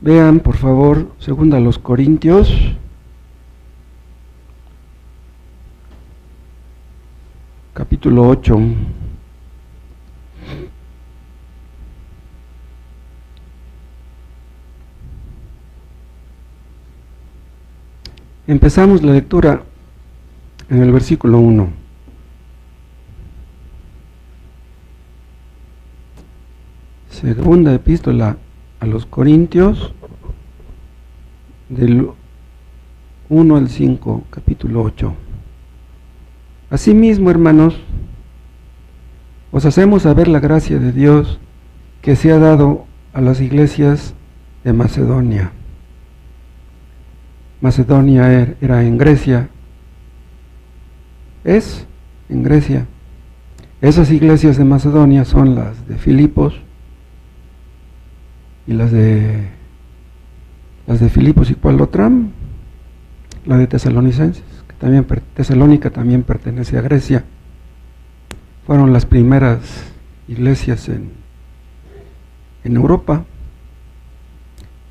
Vean, por favor, segunda a los Corintios, capítulo 8. Empezamos la lectura en el versículo 1. Segunda epístola a los Corintios, del 1 al 5, capítulo 8. Asimismo, hermanos, os hacemos saber la gracia de Dios que se ha dado a las iglesias de Macedonia. Macedonia era en Grecia, es en Grecia. Esas iglesias de Macedonia son las de Filipos, y las de Filipos, ¿y cuál otra? La de Tesalonicenses, que también Tesalónica también pertenece a Grecia. Fueron las primeras iglesias en Europa.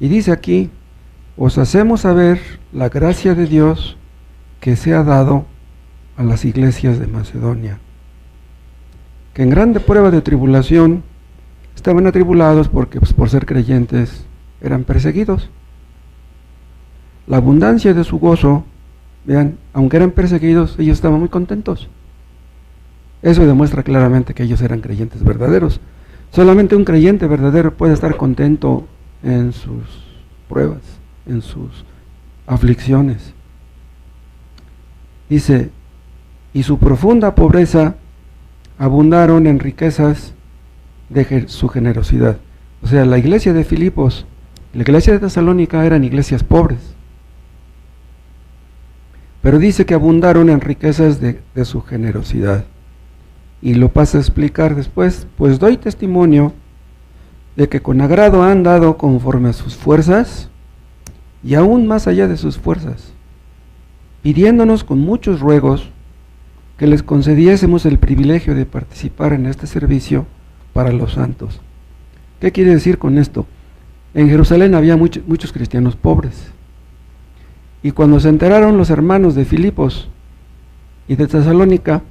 Y dice aquí: os hacemos saber la gracia de Dios que se ha dado a las iglesias de Macedonia, que en grande prueba de tribulación estaban atribulados porque por ser creyentes eran perseguidos. La abundancia de su gozo, vean, aunque eran perseguidos, ellos estaban muy contentos. Eso demuestra claramente que ellos eran creyentes verdaderos. Solamente un creyente verdadero puede estar contento en sus pruebas, en sus aflicciones. Dice: y su profunda pobreza abundaron en riquezas de su generosidad. O sea, la iglesia de Filipos, la iglesia de Tesalónica eran iglesias pobres, pero dice que abundaron en riquezas de su generosidad. Y lo pasa a explicar después: pues doy testimonio de que con agrado han dado conforme a sus fuerzas, y aún más allá de sus fuerzas, pidiéndonos con muchos ruegos que les concediésemos el privilegio de participar en este servicio para los santos. ¿Qué quiere decir con esto? En Jerusalén había muchos cristianos pobres, y cuando se enteraron los hermanos de Filipos y de Tesalónica,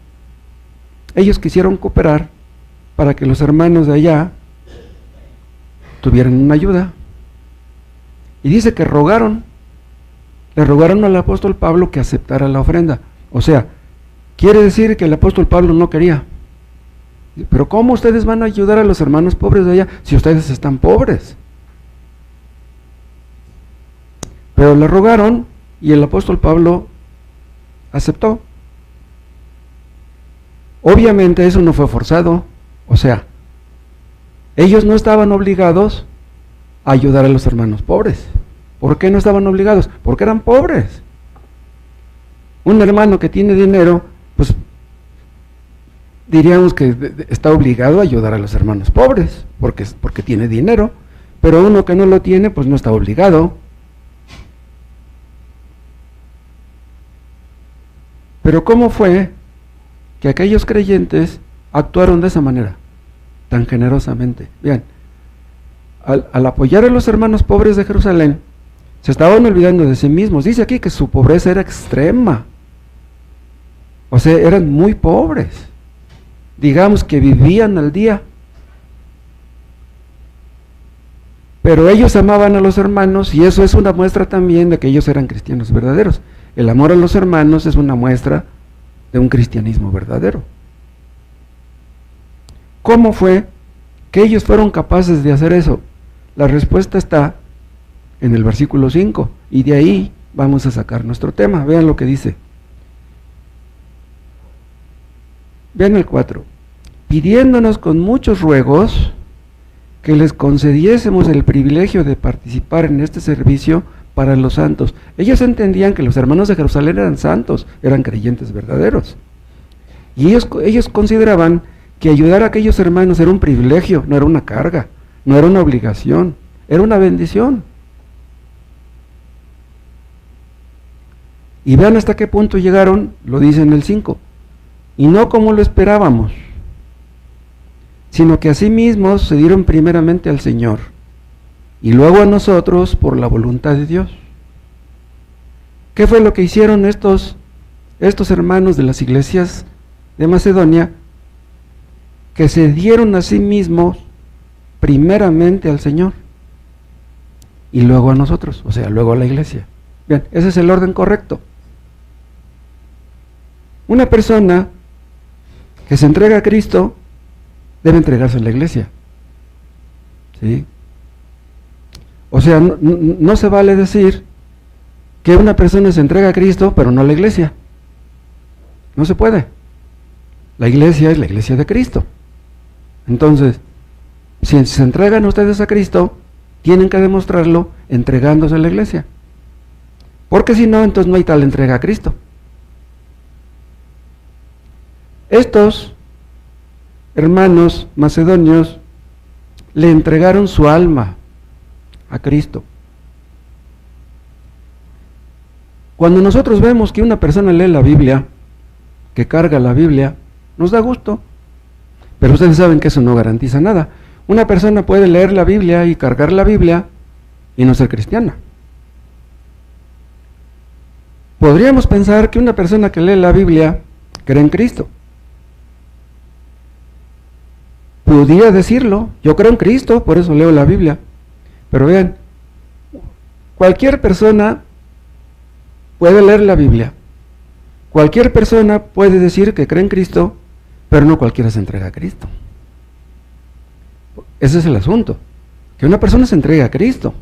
ellos quisieron cooperar para que los hermanos de allá tuvieran una ayuda, y dice que le rogaron al apóstol Pablo que aceptara la ofrenda. O sea, quiere decir que el apóstol Pablo no quería. Pero ¿cómo ustedes van a ayudar a los hermanos pobres de allá si ustedes están pobres? Pero le rogaron y el apóstol Pablo aceptó. Obviamente eso no fue forzado. O sea, ellos no estaban obligados a ayudar a los hermanos pobres. ¿Por qué no estaban obligados? Porque eran pobres. Un hermano que tiene dinero, pues diríamos que está obligado a ayudar a los hermanos pobres, porque tiene dinero, pero uno que no lo tiene, pues no está obligado. Pero ¿cómo fue que aquellos creyentes actuaron de esa manera, tan generosamente? Bien, al apoyar a los hermanos pobres de Jerusalén, se estaban olvidando de sí mismos. Dice aquí que su pobreza era extrema, o sea, eran muy pobres. Digamos que vivían al día, pero ellos amaban a los hermanos, y eso es una muestra también de que ellos eran cristianos verdaderos. El amor a los hermanos es una muestra de un cristianismo verdadero. ¿Cómo fue que ellos fueron capaces de hacer eso? La respuesta está en el versículo 5, y de ahí vamos a sacar nuestro tema. Vean lo que dice. Vean el 4. Pidiéndonos con muchos ruegos que les concediésemos el privilegio de participar en este servicio para los santos. Ellos entendían que los hermanos de Jerusalén eran santos, eran creyentes verdaderos. Y ellos consideraban que ayudar a aquellos hermanos era un privilegio, no era una carga, no era una obligación, era una bendición. Y vean hasta qué punto llegaron, lo dice en el 5. Y no como lo esperábamos, sino que asimismo se dieron primeramente al Señor, y luego a nosotros por la voluntad de Dios. ¿Qué fue lo que hicieron estos hermanos de las iglesias de Macedonia? Que se dieron a sí mismos primeramente al Señor y luego a nosotros, o sea, luego a la iglesia. Bien, ese es el orden correcto. Una persona que se entrega a Cristo debe entregarse a la iglesia, ¿sí? O sea, no se vale decir que una persona se entrega a Cristo pero no a la iglesia. No se puede. La iglesia es la iglesia de Cristo. Entonces, si se entregan ustedes a Cristo, tienen que demostrarlo entregándose a la iglesia. Porque si no, entonces no hay tal entrega a Cristo. Estos hermanos macedonios le entregaron su alma a Cristo. Cuando nosotros vemos que una persona lee la Biblia, que carga la Biblia, nos da gusto. Pero ustedes saben que eso no garantiza nada. Una persona puede leer la Biblia y cargar la Biblia y no ser cristiana. Podríamos pensar que una persona que lee la Biblia cree en Cristo. Podría decirlo, yo creo en Cristo, por eso leo la Biblia. Pero vean, cualquier persona puede leer la Biblia. Cualquier persona puede decir que cree en Cristo, pero no cualquiera se entrega a Cristo. Ese es el asunto, que una persona se entrega a Cristo.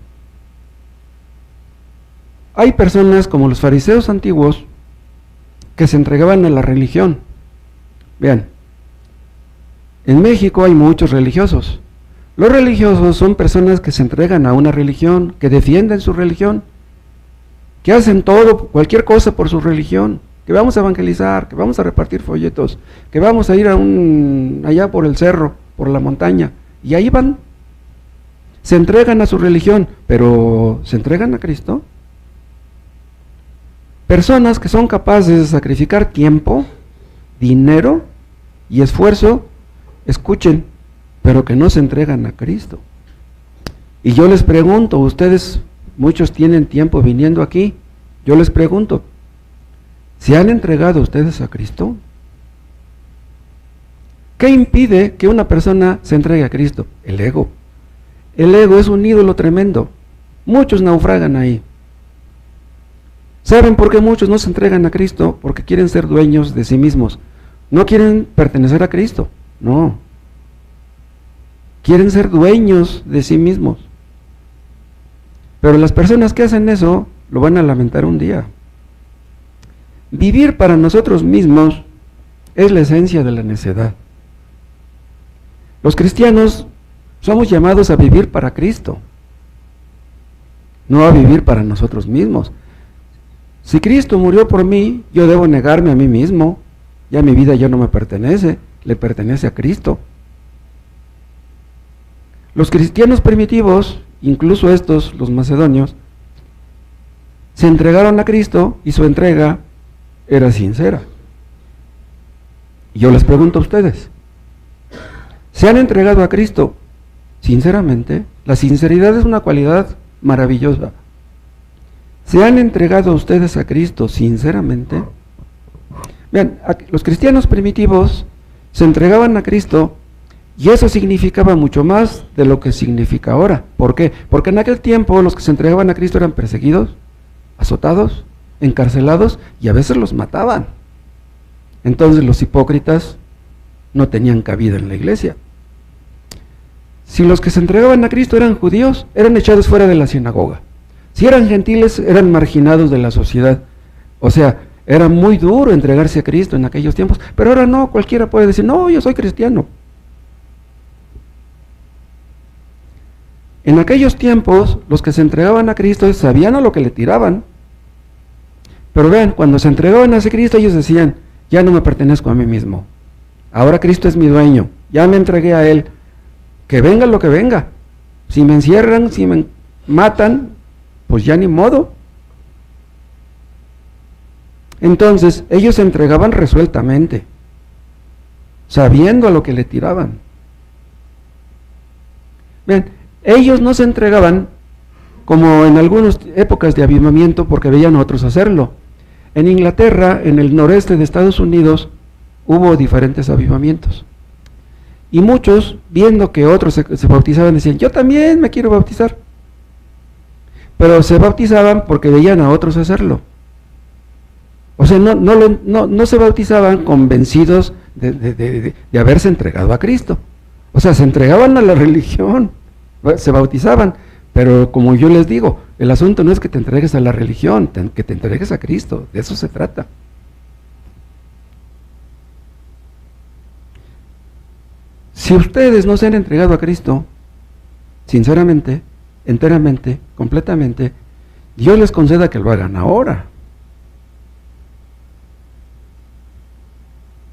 Hay personas como los fariseos antiguos que se entregaban a la religión. Vean, en México hay muchos religiosos. Los religiosos son personas que se entregan a una religión, que defienden su religión, que hacen todo, cualquier cosa por su religión, que vamos a evangelizar, que vamos a repartir folletos, que vamos a ir allá por el cerro, por la montaña, y ahí van. Se entregan a su religión, pero ¿se entregan a Cristo? Personas que son capaces de sacrificar tiempo, dinero y esfuerzo, escuchen, pero que no se entregan a Cristo. Y yo les pregunto, ustedes, muchos tienen tiempo viniendo aquí, yo les pregunto, ¿se han entregado ustedes a Cristo? ¿Qué impide que una persona se entregue a Cristo? El ego. El ego es un ídolo tremendo. Muchos naufragan ahí. ¿Saben por qué muchos no se entregan a Cristo? Porque quieren ser dueños de sí mismos. No quieren pertenecer a Cristo, no. Quieren ser dueños de sí mismos. Pero las personas que hacen eso lo van a lamentar un día. Vivir para nosotros mismos es la esencia de la necedad. Los cristianos somos llamados a vivir para Cristo, no a vivir para nosotros mismos. Si Cristo murió por mí, yo debo negarme a mí mismo. Ya mi vida ya no me pertenece, le pertenece a Cristo. Los cristianos primitivos, incluso estos, los macedonios, se entregaron a Cristo y su entrega era sincera. Y yo les pregunto a ustedes, ¿se han entregado a Cristo sinceramente? La sinceridad es una cualidad maravillosa. ¿Se han entregado ustedes a Cristo sinceramente? Vean, los cristianos primitivos se entregaban a Cristo y eso significaba mucho más de lo que significa ahora. ¿Por qué? Porque en aquel tiempo los que se entregaban a Cristo eran perseguidos, azotados, encarcelados y a veces los mataban. Entonces los hipócritas no tenían cabida en la iglesia. Si los que se entregaban a Cristo eran judíos, eran echados fuera de la sinagoga. Si eran gentiles, eran marginados de la sociedad. O sea, era muy duro entregarse a Cristo en aquellos tiempos, pero ahora no, cualquiera puede decir, no, yo soy cristiano. En aquellos tiempos, los que se entregaban a Cristo sabían a lo que le tiraban. Pero vean, cuando se entregaban a ese Cristo, ellos decían, ya no me pertenezco a mí mismo. Ahora Cristo es mi dueño, ya me entregué a Él. Que venga lo que venga. Si me encierran, si me matan, pues ya ni modo. Entonces, ellos se entregaban resueltamente, sabiendo a lo que le tiraban. Vean, Ellos no se entregaban como en algunas épocas de avivamiento porque veían a otros hacerlo. En Inglaterra, en el noreste de Estados Unidos, hubo diferentes avivamientos. Y muchos, viendo que otros se bautizaban, decían, yo también me quiero bautizar. Pero se bautizaban porque veían a otros hacerlo. O sea, no se bautizaban convencidos de haberse entregado a Cristo. O sea, se entregaban a la religión, se bautizaban. Pero como yo les digo, el asunto no es que te entregues a la religión, que te entregues a Cristo, de eso se trata. Si ustedes no se han entregado a Cristo, sinceramente, enteramente, completamente, Dios les conceda que lo hagan ahora.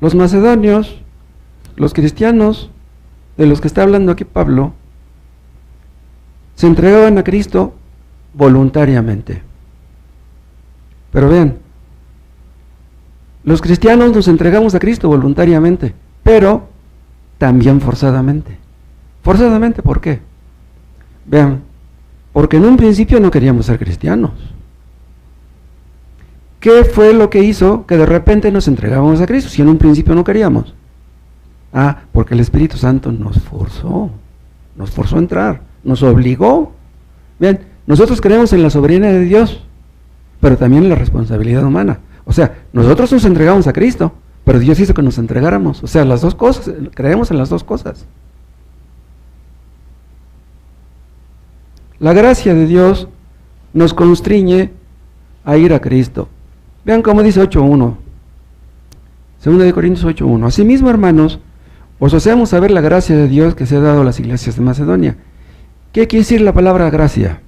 Los macedonios, los cristianos, de los que está hablando aquí Pablo, se entregaban a Cristo voluntariamente. Pero vean, los cristianos nos entregamos a Cristo voluntariamente, pero también forzadamente. ¿Forzadamente por qué? Vean, porque en un principio no queríamos ser cristianos. ¿Qué fue lo que hizo que de repente nos entregábamos a Cristo si en un principio no queríamos? Porque el Espíritu Santo nos forzó a entrar, nos obligó. Vean, nosotros creemos en la soberanía de Dios, pero también en la responsabilidad humana. O sea, nosotros nos entregamos a Cristo, pero Dios hizo que nos entregáramos. O sea, las dos cosas, creemos en las dos cosas. La gracia de Dios nos constriñe a ir a Cristo. Vean cómo dice 8.1, 2 de Corintios 8.1. Asimismo, hermanos, os hacemos saber la gracia de Dios que se ha dado a las iglesias de Macedonia. ¿Qué quiere decir la palabra gracia?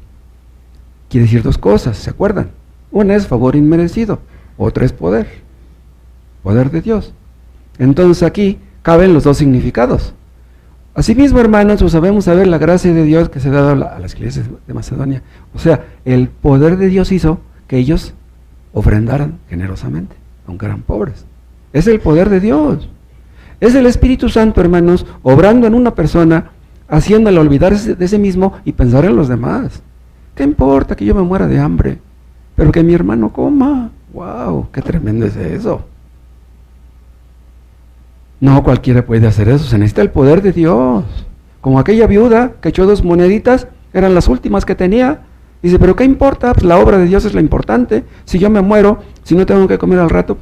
Quiere decir dos cosas, ¿se acuerdan? Una es favor inmerecido, otra es poder de Dios. Entonces aquí caben los dos significados. Asimismo, hermanos, os sabemos saber la gracia de Dios que se ha dado a las iglesias de Macedonia. O sea, el poder de Dios hizo que ellos ofrendaran generosamente, aunque eran pobres. Es el poder de Dios. Es el Espíritu Santo, hermanos, obrando en una persona, haciéndola olvidarse de sí mismo y pensar en los demás. ¿Qué importa que yo me muera de hambre? Pero que mi hermano coma. ¡Wow! ¡Qué tremendo es eso! No cualquiera puede hacer eso, se necesita el poder de Dios. Como aquella viuda que echó 2 moneditas, eran las últimas que tenía. Dice, ¿pero qué importa? Pues la obra de Dios es lo importante. Si yo me muero, si no tengo que comer al rato,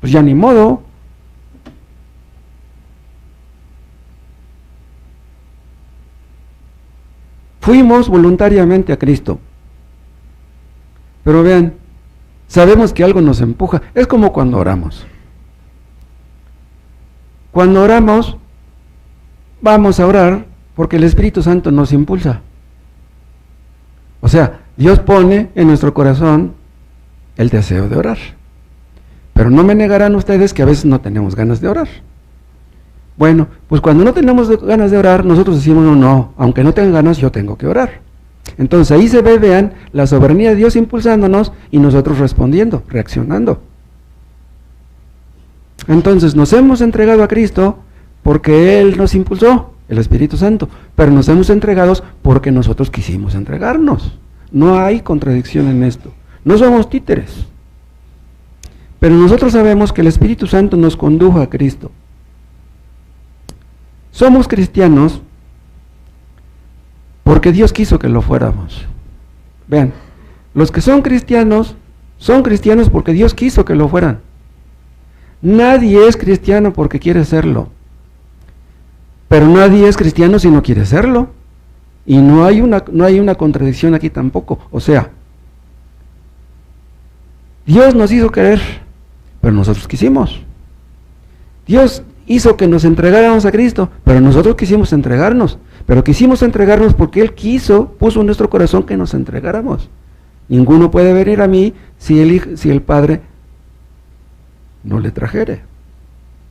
pues ya ni modo. Fuimos voluntariamente a Cristo. Pero vean, sabemos que algo nos empuja. Es como cuando oramos. Cuando oramos, vamos a orar porque el Espíritu Santo nos impulsa. O sea, Dios pone en nuestro corazón el deseo de orar. Pero no me negarán ustedes que a veces no tenemos ganas de orar. Bueno, pues cuando no tenemos ganas de orar, nosotros decimos, no, aunque no tenga ganas, yo tengo que orar. Entonces ahí se ve, vean, la soberanía de Dios impulsándonos y nosotros respondiendo, reaccionando. Entonces nos hemos entregado a Cristo porque Él nos impulsó, el Espíritu Santo, pero nos hemos entregado porque nosotros quisimos entregarnos. No hay contradicción en esto, no somos títeres. Pero nosotros sabemos que el Espíritu Santo nos condujo a Cristo. Somos cristianos porque Dios quiso que lo fuéramos. Vean, los que son cristianos porque Dios quiso que lo fueran. Nadie es cristiano porque quiere serlo. Pero nadie es cristiano si no quiere serlo. Y no hay una contradicción aquí tampoco. O sea, Dios nos hizo querer, pero nosotros quisimos. Dios hizo que nos entregáramos a Cristo, pero nosotros quisimos entregarnos. Pero quisimos entregarnos porque Él puso en nuestro corazón que nos entregáramos. Ninguno puede venir a mí si el Padre no le trajere.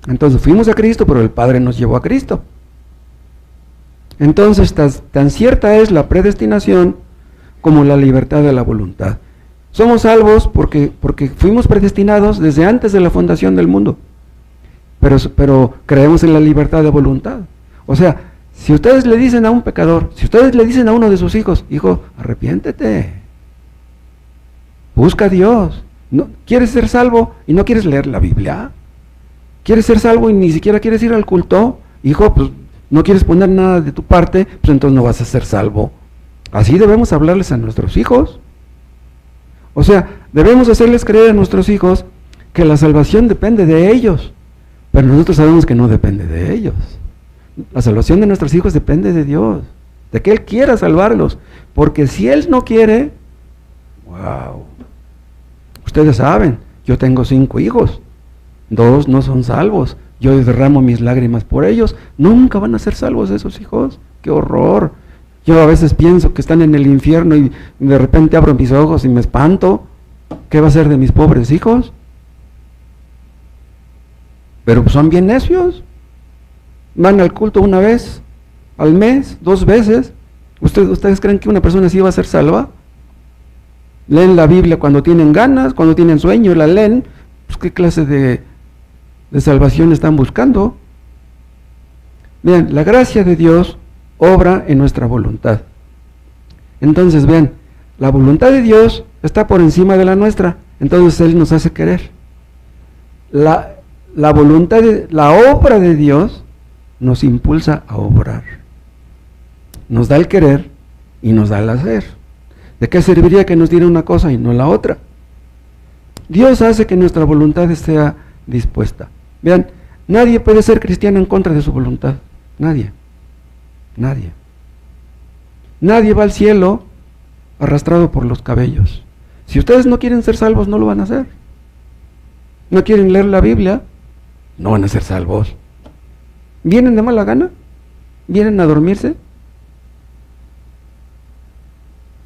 Entonces fuimos a Cristo, pero el Padre nos llevó a Cristo. Entonces tan cierta es la predestinación como la libertad de la voluntad. Somos salvos porque fuimos predestinados desde antes de la fundación del mundo. Pero creemos en la libertad de voluntad. O sea, Si ustedes le dicen a un pecador, si ustedes le dicen a uno de sus hijos, hijo, arrepiéntete, busca a Dios. ¿No? ¿Quieres ser salvo y no quieres leer la Biblia? ¿Quieres ser salvo y ni siquiera quieres ir al culto? Hijo, pues no quieres poner nada de tu parte, pues entonces no vas a ser salvo. Así debemos hablarles a nuestros hijos. O sea, debemos hacerles creer a nuestros hijos que la salvación depende de ellos, pero nosotros sabemos que no depende de ellos. La salvación de nuestros hijos depende de Dios, de que Él quiera salvarlos, porque si Él no quiere, wow, ustedes saben, yo tengo 5 hijos, 2 no son salvos, yo derramo mis lágrimas por ellos, nunca van a ser salvos esos hijos, qué horror. Yo a veces pienso que están en el infierno y de repente abro mis ojos y me espanto, ¿qué va a ser de mis pobres hijos? Pero pues son bien necios. Van al culto una vez al mes, 2 veces. ¿Ustedes creen que una persona así va a ser salva? Leen la Biblia cuando tienen ganas, cuando tienen sueño, la leen. Pues ¿qué clase de salvación están buscando? Bien, la gracia de Dios obra en nuestra voluntad. Entonces, vean, la voluntad de Dios está por encima de la nuestra. Entonces Él nos hace querer. La voluntad, la obra de Dios nos impulsa a obrar. Nos da el querer y nos da el hacer. ¿De qué serviría que nos diera una cosa y no la otra? Dios hace que nuestra voluntad esté dispuesta. Vean, nadie puede ser cristiano en contra de su voluntad. Nadie. Nadie. Nadie va al cielo arrastrado por los cabellos. Si ustedes no quieren ser salvos, no lo van a hacer. No quieren leer la Biblia, no van a ser salvos. ¿Vienen de mala gana? ¿Vienen a dormirse?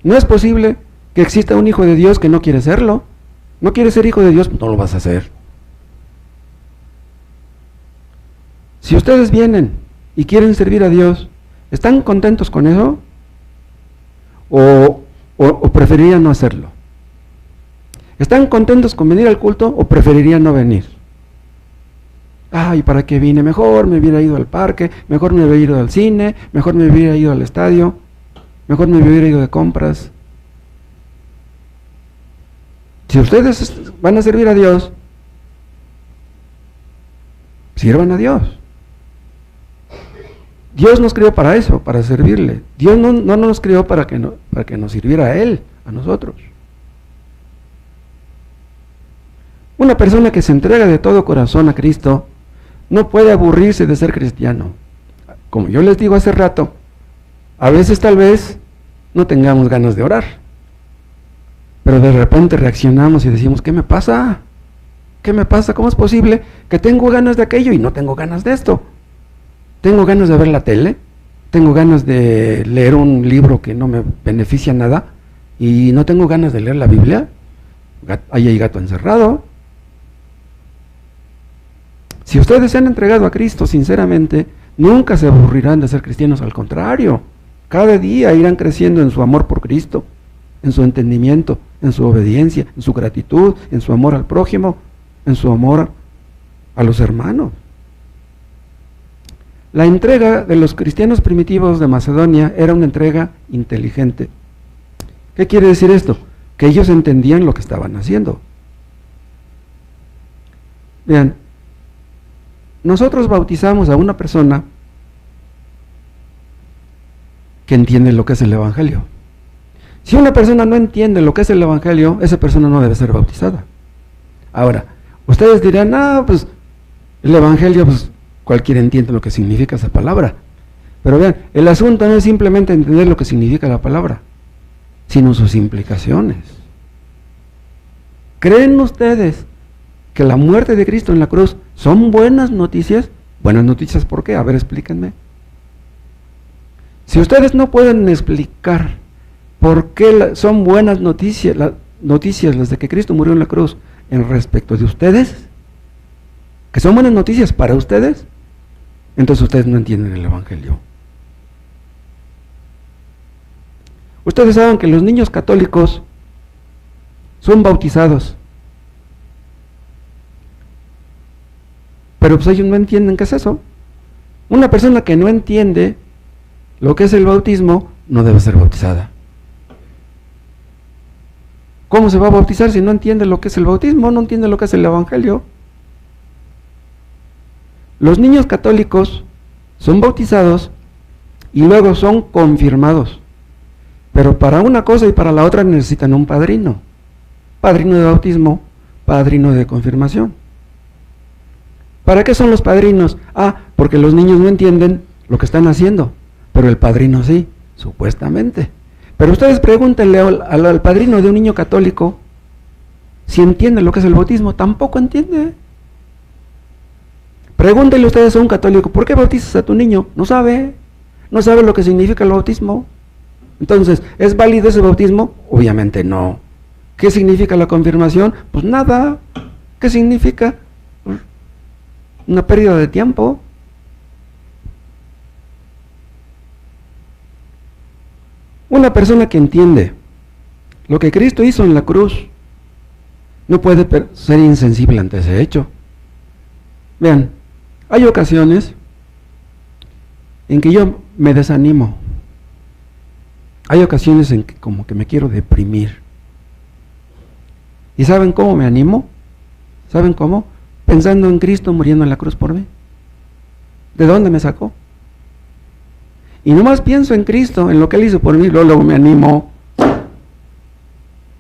No es posible que exista un hijo de Dios que no quiere serlo. No quiere ser hijo de Dios, no lo vas a hacer. Si ustedes vienen y quieren servir a Dios, ¿están contentos con eso? ¿O preferirían no hacerlo? ¿Están contentos con venir al culto o preferirían no venir? Ay, ¿para qué vine? Mejor me hubiera ido al parque, mejor me hubiera ido al cine, mejor me hubiera ido al estadio, mejor me hubiera ido de compras. Si ustedes van a servir a Dios, sirvan a Dios. Dios nos creó para eso, para servirle. Dios no nos creó para que nos sirviera a Él, a nosotros. Una persona que se entrega de todo corazón a Cristo no puede aburrirse de ser cristiano. Como yo les digo hace rato, a veces tal vez no tengamos ganas de orar, pero de repente reaccionamos y decimos, ¿qué me pasa? ¿Qué me pasa? ¿Cómo es posible que tengo ganas de aquello y no tengo ganas de esto? Tengo ganas de ver la tele, tengo ganas de leer un libro que no me beneficia nada y no tengo ganas de leer la Biblia. Ahí hay gato encerrado. Si ustedes se han entregado a Cristo sinceramente, nunca se aburrirán de ser cristianos, al contrario, cada día irán creciendo en su amor por Cristo, en su entendimiento, en su obediencia, en su gratitud, en su amor al prójimo, en su amor a los hermanos. La entrega de los cristianos primitivos de Macedonia era una entrega inteligente. ¿Qué quiere decir esto? Que ellos entendían lo que estaban haciendo. Vean, nosotros bautizamos a una persona que entiende lo que es el Evangelio. Si una persona no entiende lo que es el Evangelio, esa persona no debe ser bautizada. Ahora, ustedes dirán, pues el Evangelio, pues cualquiera entiende lo que significa esa palabra. Pero vean, el asunto no es simplemente entender lo que significa la palabra, sino sus implicaciones. ¿Creen ustedes que la muerte de Cristo en la cruz son buenas noticias? ¿Buenas noticias por qué? A ver, explíquenme. Si ustedes no pueden explicar por qué son buenas noticias, las de que Cristo murió en la cruz en respecto de ustedes, que son buenas noticias para ustedes, entonces ustedes no entienden el Evangelio. Ustedes saben que los niños católicos son bautizados, pero pues ellos no entienden qué es eso. Una persona que no entiende lo que es el bautismo, no debe ser bautizada. ¿Cómo se va a bautizar si no entiende lo que es el bautismo, no entiende lo que es el evangelio? Los niños católicos son bautizados y luego son confirmados. Pero para una cosa y para la otra necesitan un padrino. Padrino de bautismo, padrino de confirmación. ¿Para qué son los padrinos? Porque los niños no entienden lo que están haciendo, pero el padrino sí, supuestamente. Pero ustedes pregúntenle al padrino de un niño católico si entiende lo que es el bautismo. Tampoco entiende. Pregúntenle ustedes a un católico, ¿por qué bautizas a tu niño? No sabe lo que significa el bautismo. Entonces, ¿es válido ese bautismo? Obviamente no. ¿Qué significa la confirmación? Pues nada. ¿Qué significa? Una pérdida de tiempo. Una persona que entiende lo que Cristo hizo en la cruz no puede ser insensible ante ese hecho. Vean, hay ocasiones en que yo me desanimo. Hay ocasiones en que como que me quiero deprimir. ¿Y saben cómo me animo? ¿Saben cómo? Pensando en Cristo muriendo en la cruz por mí. ¿De dónde me sacó? Y nomás pienso en Cristo, en lo que Él hizo por mí, luego me animo.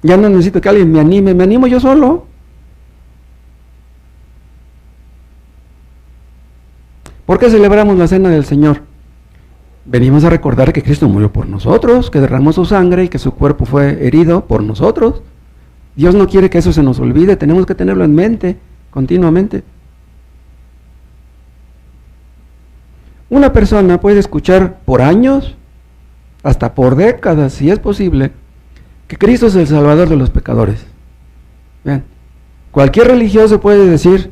Ya no necesito que alguien me animo yo solo. ¿Por qué celebramos la cena del Señor? Venimos a recordar que Cristo murió por nosotros, que derramó su sangre y que su cuerpo fue herido por nosotros. Dios no quiere que eso se nos olvide, tenemos que tenerlo en mente continuamente. Una persona puede escuchar por años, hasta por décadas, si es posible, que Cristo es el Salvador de los pecadores. Vean, cualquier religioso puede decir,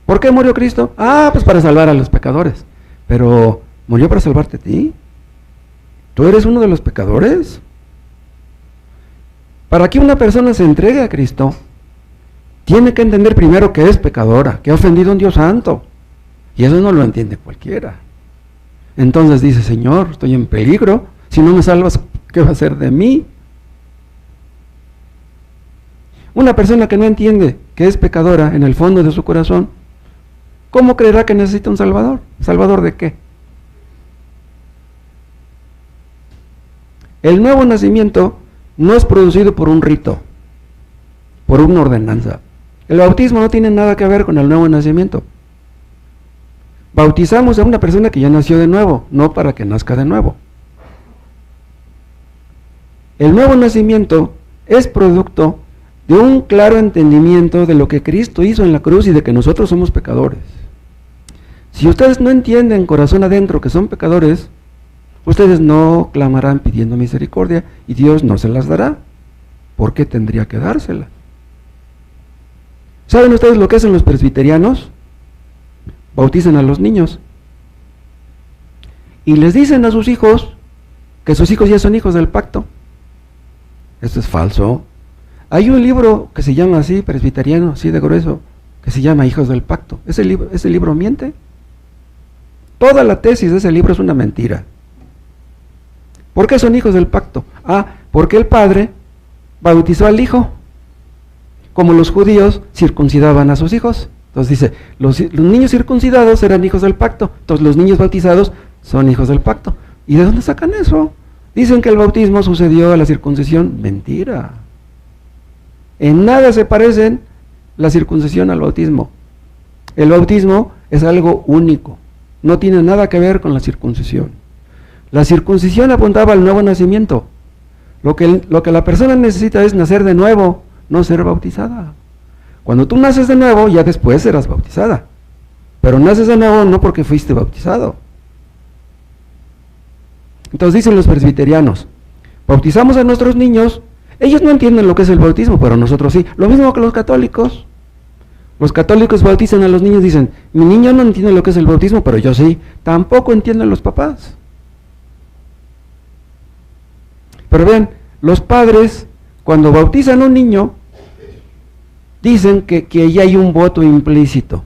¿por qué murió Cristo? Pues para salvar a los pecadores. Pero, ¿murió para salvarte a ti? ¿Tú eres uno de los pecadores? Para que una persona se entregue a Cristo, tiene que entender primero que es pecadora, que ha ofendido a un Dios santo. Y eso no lo entiende cualquiera. Entonces dice, Señor, estoy en peligro, si no me salvas, ¿qué va a hacer de mí? Una persona que no entiende que es pecadora en el fondo de su corazón, ¿cómo creerá que necesita un Salvador? ¿Salvador de qué? El nuevo nacimiento no es producido por un rito, por una ordenanza. El bautismo no tiene nada que ver con el nuevo nacimiento. Bautizamos a una persona que ya nació de nuevo, no para que nazca de nuevo. El nuevo nacimiento es producto de un claro entendimiento de lo que Cristo hizo en la cruz y de que nosotros somos pecadores. Si ustedes no entienden corazón adentro que son pecadores, ustedes no clamarán pidiendo misericordia y Dios no se las dará. ¿Por qué tendría que dársela? ¿Saben ustedes lo que hacen los presbiterianos? Bautizan a los niños y les dicen a sus hijos que sus hijos ya son hijos del pacto. Esto es falso. Hay un libro que se llama así, presbiteriano, así de grueso, que se llama Hijos del Pacto. Ese libro miente. Toda la tesis de ese libro es una mentira. ¿Por qué son hijos del pacto? Porque el padre bautizó al hijo, como los judíos circuncidaban a sus hijos. Entonces dice, los niños circuncidados eran hijos del pacto, entonces los niños bautizados son hijos del pacto. ¿Y de dónde sacan eso? Dicen que el bautismo sucedió a la circuncisión. Mentira. En nada se parecen la circuncisión al bautismo. El bautismo es algo único, no tiene nada que ver con la circuncisión. La circuncisión apuntaba al nuevo nacimiento. Lo que la persona necesita es nacer de nuevo, no ser bautizada. Cuando tú naces de nuevo, ya después serás bautizada. Pero naces de nuevo no porque fuiste bautizado. Entonces dicen los presbiterianos, bautizamos a nuestros niños, ellos no entienden lo que es el bautismo, pero nosotros sí. Lo mismo que los católicos. Los católicos bautizan a los niños, dicen, mi niño no entiende lo que es el bautismo, pero yo sí. Tampoco entienden los papás. Pero vean, los padres, cuando bautizan a un niño, dicen que ya hay un voto implícito.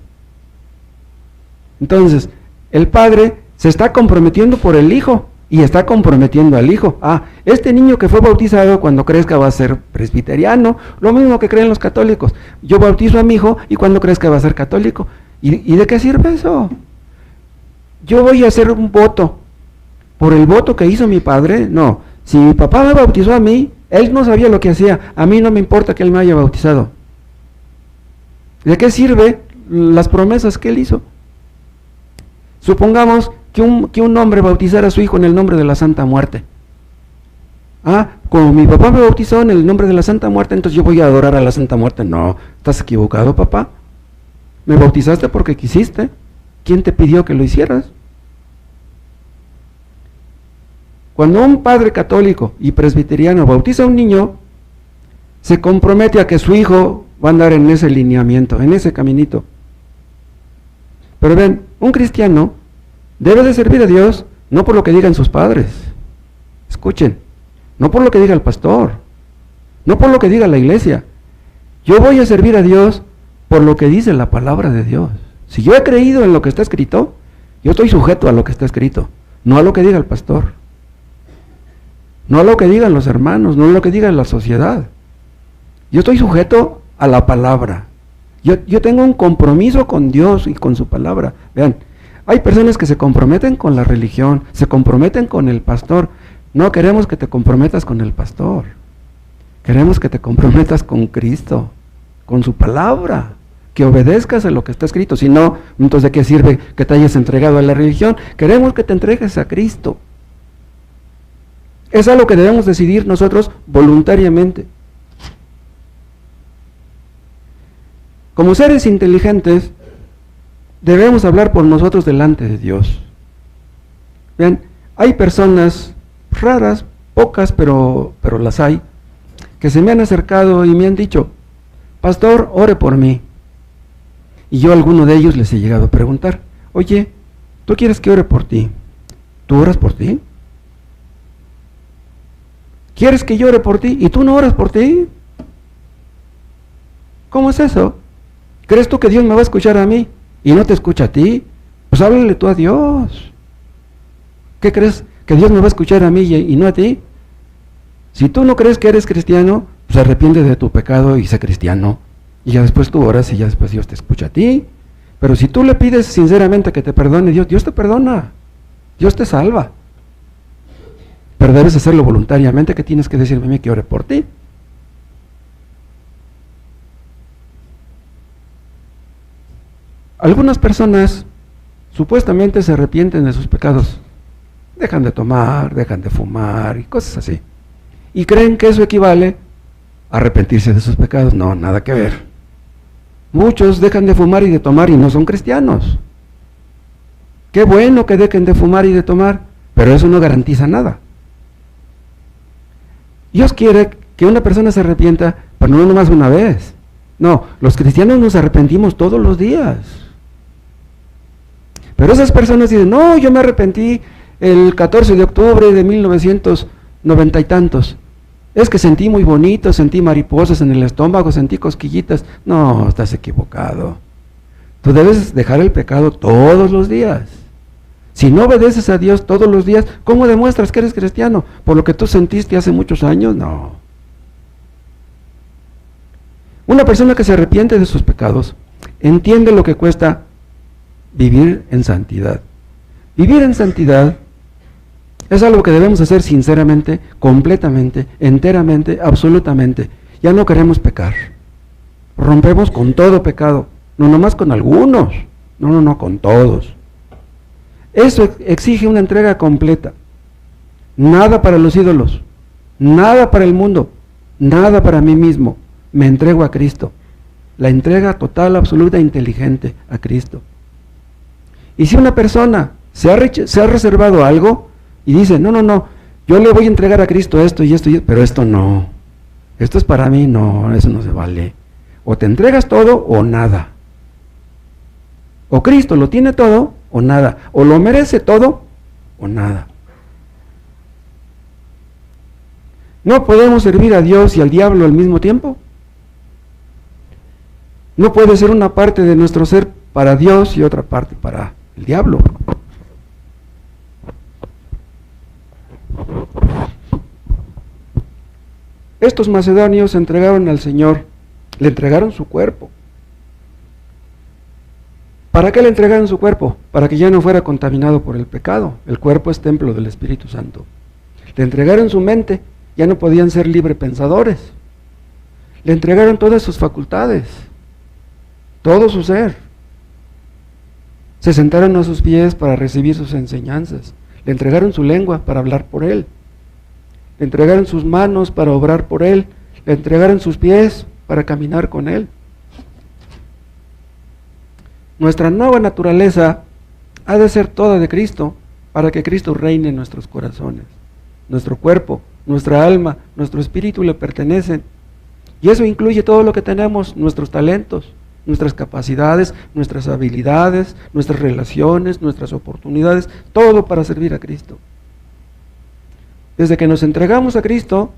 Entonces, el padre se está comprometiendo por el hijo, y está comprometiendo al hijo. Este niño que fue bautizado cuando crezca va a ser presbiteriano, lo mismo que creen los católicos. Yo bautizo a mi hijo y cuando crezca va a ser católico. ¿Y de qué sirve eso? Yo voy a hacer un voto por el voto que hizo mi padre. No, si mi papá me bautizó a mí, él no sabía lo que hacía, a mí no me importa que él me haya bautizado. ¿De qué sirve las promesas que él hizo? Supongamos que un hombre bautizara a su hijo en el nombre de la Santa Muerte. Como mi papá me bautizó en el nombre de la Santa Muerte, entonces yo voy a adorar a la Santa Muerte. No, estás equivocado, papá. Me bautizaste porque quisiste. ¿Quién te pidió que lo hicieras? Cuando un padre católico y presbiteriano bautiza a un niño, se compromete a que su hijo va a andar en ese lineamiento, en ese caminito. Pero ven, un cristiano debe de servir a Dios no por lo que digan sus padres. Escuchen, no por lo que diga el pastor, no por lo que diga la iglesia. Yo voy a servir a Dios por lo que dice la palabra de Dios. Si yo he creído en lo que está escrito, yo estoy sujeto a lo que está escrito, no a lo que diga el pastor, no a lo que digan los hermanos, no a lo que diga la sociedad. Yo estoy sujeto a la palabra. Yo tengo un compromiso con Dios y con su palabra. Vean, hay personas que se comprometen con la religión, se comprometen con el pastor. No queremos que te comprometas con el pastor. Queremos que te comprometas con Cristo, con su palabra, que obedezcas a lo que está escrito. Si no, entonces ¿de qué sirve que te hayas entregado a la religión? Queremos que te entregues a Cristo. Es algo que debemos decidir nosotros voluntariamente. Como seres inteligentes, debemos hablar por nosotros delante de Dios. Vean, hay personas raras, pocas, pero las hay, que se me han acercado y me han dicho, pastor, ore por mí. Y yo a alguno de ellos les he llegado a preguntar, oye, ¿tú quieres que ore por ti? ¿Tú oras por ti? ¿Quieres que yo ore por ti y tú no oras por ti? ¿Cómo es eso? ¿Crees tú que Dios me va a escuchar a mí y no te escucha a ti? Pues háblale tú a Dios. ¿Qué crees? ¿Que Dios me va a escuchar a mí y no a ti? Si tú no crees que eres cristiano, pues arrepiente de tu pecado y sé cristiano. Y ya después tú oras y ya después Dios te escucha a ti. Pero si tú le pides sinceramente que te perdone Dios, Dios te perdona. Dios te salva. Pero debes hacerlo voluntariamente, que tienes que decirme a mí que ore por ti. Algunas personas supuestamente se arrepienten de sus pecados. Dejan de tomar, dejan de fumar y cosas así. Y creen que eso equivale a arrepentirse de sus pecados. No, nada que ver. Muchos dejan de fumar y de tomar y no son cristianos. Qué bueno que dejen de fumar y de tomar, pero eso no garantiza nada. Dios quiere que una persona se arrepienta, pero no nomás una vez. No, los cristianos nos arrepentimos todos los días. Pero esas personas dicen, no, yo me arrepentí el 14 de octubre de 1990 y tantos. Es que sentí muy bonito, sentí mariposas en el estómago, sentí cosquillitas. No, estás equivocado. Tú debes dejar el pecado todos los días. Si no obedeces a Dios todos los días, ¿cómo demuestras que eres cristiano? ¿Por lo que tú sentiste hace muchos años? No. Una persona que se arrepiente de sus pecados entiende lo que cuesta vivir en santidad. Vivir en santidad es algo que debemos hacer sinceramente, completamente, enteramente, absolutamente. Ya no queremos pecar. Rompemos con todo pecado, no nomás con algunos, no, con todos. Eso exige una entrega completa. Nada para los ídolos, nada para el mundo, nada para mí mismo. Me entrego a Cristo. La entrega total, absoluta, inteligente a Cristo. Y si una persona se ha reservado algo y dice, no, yo le voy a entregar a Cristo esto y esto, pero esto no. Esto es para mí, no, eso no se vale. O te entregas todo o nada. O Cristo lo tiene todo o nada. O lo merece todo o nada. ¿No podemos servir a Dios y al diablo al mismo tiempo? No puede ser una parte de nuestro ser para Dios y otra parte para el diablo. Estos macedonios se entregaron al Señor, le entregaron su cuerpo. ¿Para qué le entregaron su cuerpo? Para que ya no fuera contaminado por el pecado. El cuerpo es templo del Espíritu Santo. Le entregaron su mente, ya no podían ser librepensadores. Le entregaron todas sus facultades, todo su ser. Se sentaron a sus pies para recibir sus enseñanzas. Le entregaron su lengua para hablar por él. Le entregaron sus manos para obrar por él. Le entregaron sus pies para caminar con él. Nuestra nueva naturaleza ha de ser toda de Cristo para que Cristo reine en nuestros corazones. Nuestro cuerpo, nuestra alma, nuestro espíritu le pertenecen. Y eso incluye todo lo que tenemos, nuestros talentos, nuestras capacidades, nuestras habilidades, nuestras relaciones, nuestras oportunidades, todo para servir a Cristo. Desde que nos entregamos a Cristo,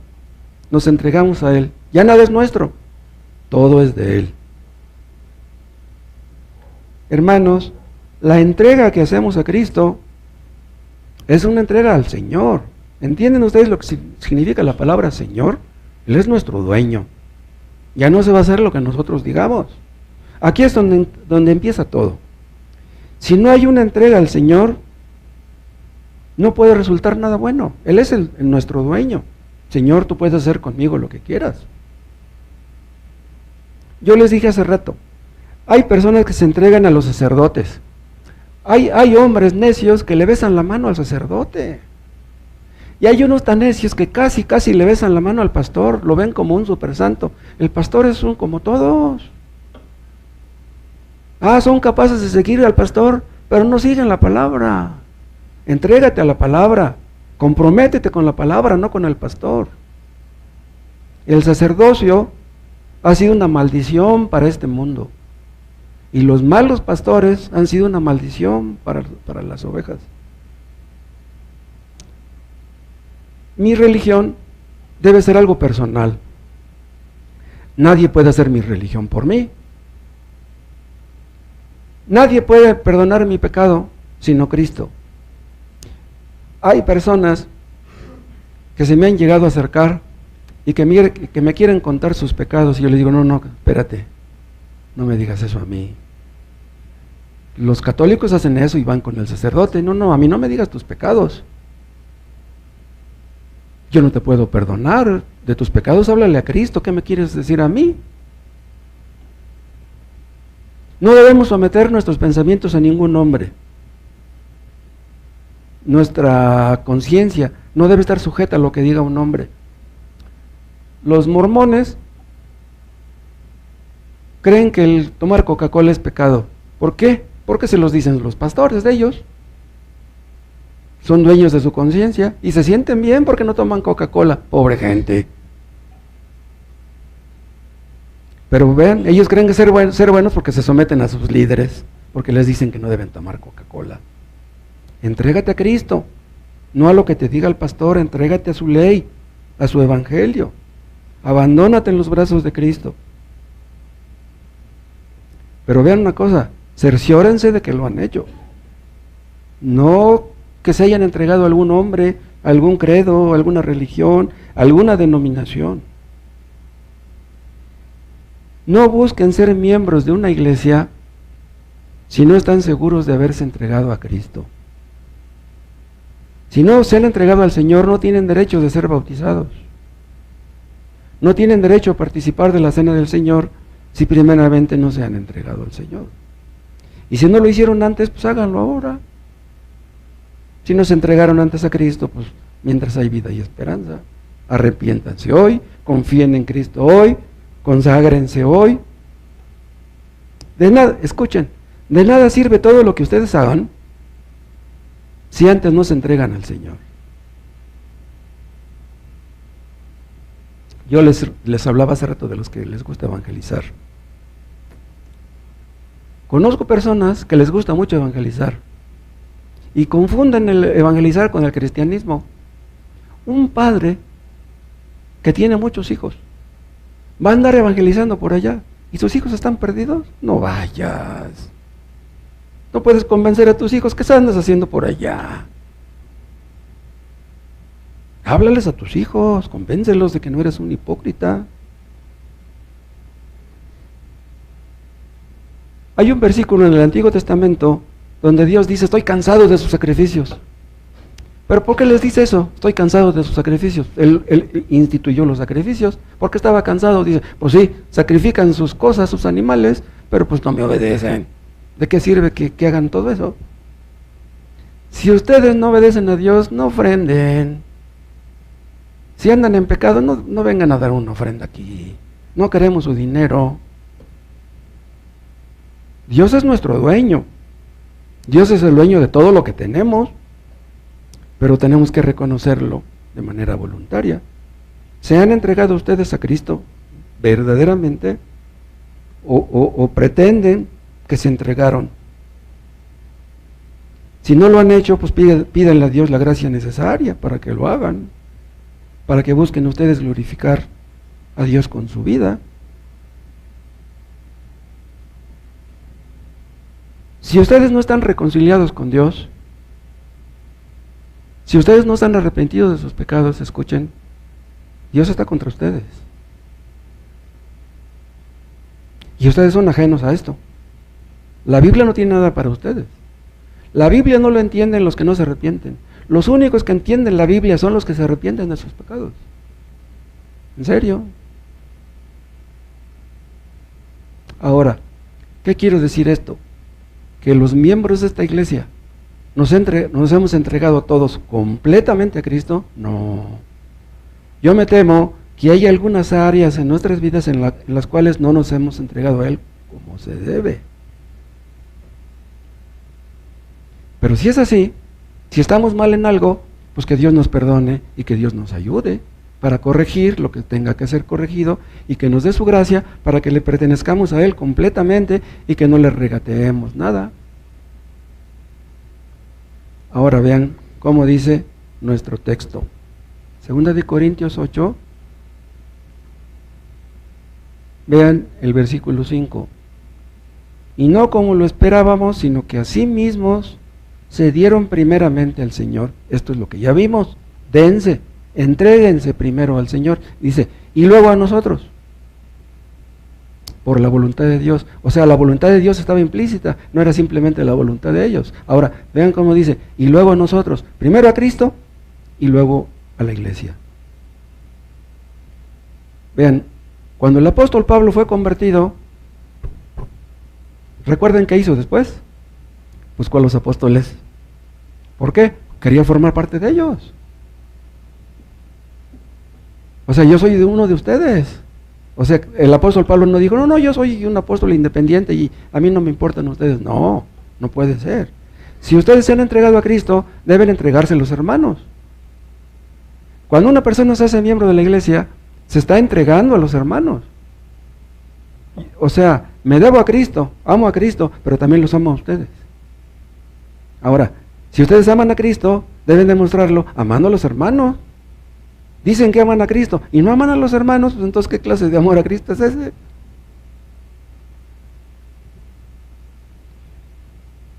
nos entregamos a Él. Ya nada es nuestro, todo es de Él. Hermanos, la entrega que hacemos a Cristo es una entrega al Señor. ¿Entienden ustedes lo que significa la palabra Señor? Él es nuestro dueño. Ya no se va a hacer lo que nosotros digamos. Aquí es donde empieza todo. Si no hay una entrega al Señor, no puede resultar nada bueno. Él es nuestro dueño. Señor, tú puedes hacer conmigo lo que quieras. Yo les dije hace rato, hay personas que se entregan a los sacerdotes. Hay hombres necios que le besan la mano al sacerdote. Y hay unos tan necios que casi le besan la mano al pastor, lo ven como un supersanto. El pastor es un como todos. Son capaces de seguir al pastor, pero no siguen la palabra. Entrégate a la palabra, comprométete con la palabra, no con el pastor. El sacerdocio ha sido una maldición para este mundo. Y los malos pastores han sido una maldición para las ovejas. Mi religión debe ser algo personal. Nadie puede hacer mi religión por mí. Nadie puede perdonar mi pecado sino Cristo. Hay personas que se me han llegado a acercar y que me quieren contar sus pecados y yo les digo, no, espérate, no me digas eso a mí. Los católicos hacen eso y van con el sacerdote. No, a mí no me digas tus pecados. Yo no te puedo perdonar de tus pecados, háblale a Cristo, ¿qué me quieres decir a mí? No debemos someter nuestros pensamientos a ningún hombre. Nuestra conciencia no debe estar sujeta a lo que diga un hombre. Los mormones creen que el tomar Coca-Cola es pecado. ¿Por qué? Porque se los dicen los pastores de ellos. Son dueños de su conciencia y se sienten bien porque no toman Coca-Cola. Pobre gente. Pero vean, ellos creen que ser buenos porque se someten a sus líderes, porque les dicen que no deben tomar Coca-Cola. Entrégate a Cristo, no a lo que te diga el pastor, entrégate a su ley, a su evangelio. Abandónate en los brazos de Cristo. Pero vean una cosa, cerciórense de que lo han hecho. No que se hayan entregado a algún hombre, a algún credo, a alguna religión, a alguna denominación. No busquen ser miembros de una iglesia si no están seguros de haberse entregado a Cristo. Si no se han entregado al Señor, no tienen derecho de ser bautizados. No tienen derecho a participar de la cena del Señor si primeramente no se han entregado al Señor. Y si no lo hicieron antes, pues háganlo ahora. Si no se entregaron antes a Cristo, pues mientras hay vida y esperanza, arrepiéntanse hoy, confíen en Cristo hoy, conságrense hoy. De nada, escuchen, de nada sirve todo lo que ustedes hagan si antes no se entregan al Señor. Yo les hablaba hace rato de los que les gusta evangelizar. Conozco personas que les gusta mucho evangelizar y confunden el evangelizar con el cristianismo. Un padre que tiene muchos hijos va a andar evangelizando por allá y sus hijos están perdidos. No vayas. No puedes convencer a tus hijos. ¿Qué andas haciendo por allá? Háblales a tus hijos, convéncelos de que no eres un hipócrita. Hay un versículo en el Antiguo Testamento donde Dios dice, estoy cansado de sus sacrificios. ¿Pero por qué les dice eso? Estoy cansado de sus sacrificios. Él instituyó los sacrificios porque estaba cansado. Dice, pues sí, sacrifican sus cosas, sus animales, pero pues no me obedecen. ¿De qué sirve que hagan todo eso? Si ustedes no obedecen a Dios, no ofrenden. Si andan en pecado, no vengan a dar una ofrenda aquí. No queremos su dinero. Dios es nuestro dueño. Dios es el dueño de todo lo que tenemos, pero tenemos que reconocerlo de manera voluntaria. ¿Se han entregado ustedes a Cristo verdaderamente? ¿O pretenden que se entregaron? Si no lo han hecho, pues pídanle a Dios la gracia necesaria para que lo hagan, para que busquen ustedes glorificar a Dios con su vida. Si ustedes no están reconciliados con Dios, si ustedes no están arrepentidos de sus pecados, escuchen, Dios está contra ustedes. Y ustedes son ajenos a esto. La Biblia no tiene nada para ustedes. La Biblia no lo entienden los que no se arrepienten. Los únicos que entienden la Biblia son los que se arrepienten de sus pecados. ¿En serio? Ahora, ¿qué quiero decir esto? Que los miembros de esta iglesia nos hemos entregado todos completamente a Cristo. No. Yo me temo que hay algunas áreas en nuestras vidas en las cuales no nos hemos entregado a Él como se debe. Pero si es así, si estamos mal en algo, pues que Dios nos perdone y que Dios nos ayude para corregir lo que tenga que ser corregido y que nos dé su gracia para que le pertenezcamos a Él completamente y que no le regateemos nada. Ahora vean cómo dice nuestro texto. 2 de Corintios 8, vean el versículo 5. Y no como lo esperábamos, sino que a sí mismos se dieron primeramente al Señor. Esto es lo que ya vimos. Dense, entréguense primero al Señor. Dice, y luego a nosotros. Por la voluntad de Dios. O sea, la voluntad de Dios estaba implícita, no era simplemente la voluntad de ellos. Ahora, vean cómo dice, y luego a nosotros. Primero a Cristo y luego a la iglesia. Vean, cuando el apóstol Pablo fue convertido, ¿recuerden qué hizo después? Buscó a los apóstoles. ¿Por qué? Quería formar parte de ellos. O sea, yo soy de uno de ustedes. O sea, el apóstol Pablo no dijo, no, yo soy un apóstol independiente y a mí no me importan ustedes. No, no puede ser. Si ustedes se han entregado a Cristo, deben entregarse a los hermanos. Cuando una persona se hace miembro de la iglesia, se está entregando a los hermanos. O sea, me debo a Cristo, amo a Cristo, pero también los amo a ustedes. Ahora, si ustedes aman a Cristo, deben demostrarlo amando a los hermanos. Dicen que aman a Cristo y no aman a los hermanos, pues entonces ¿qué clase de amor a Cristo es ese?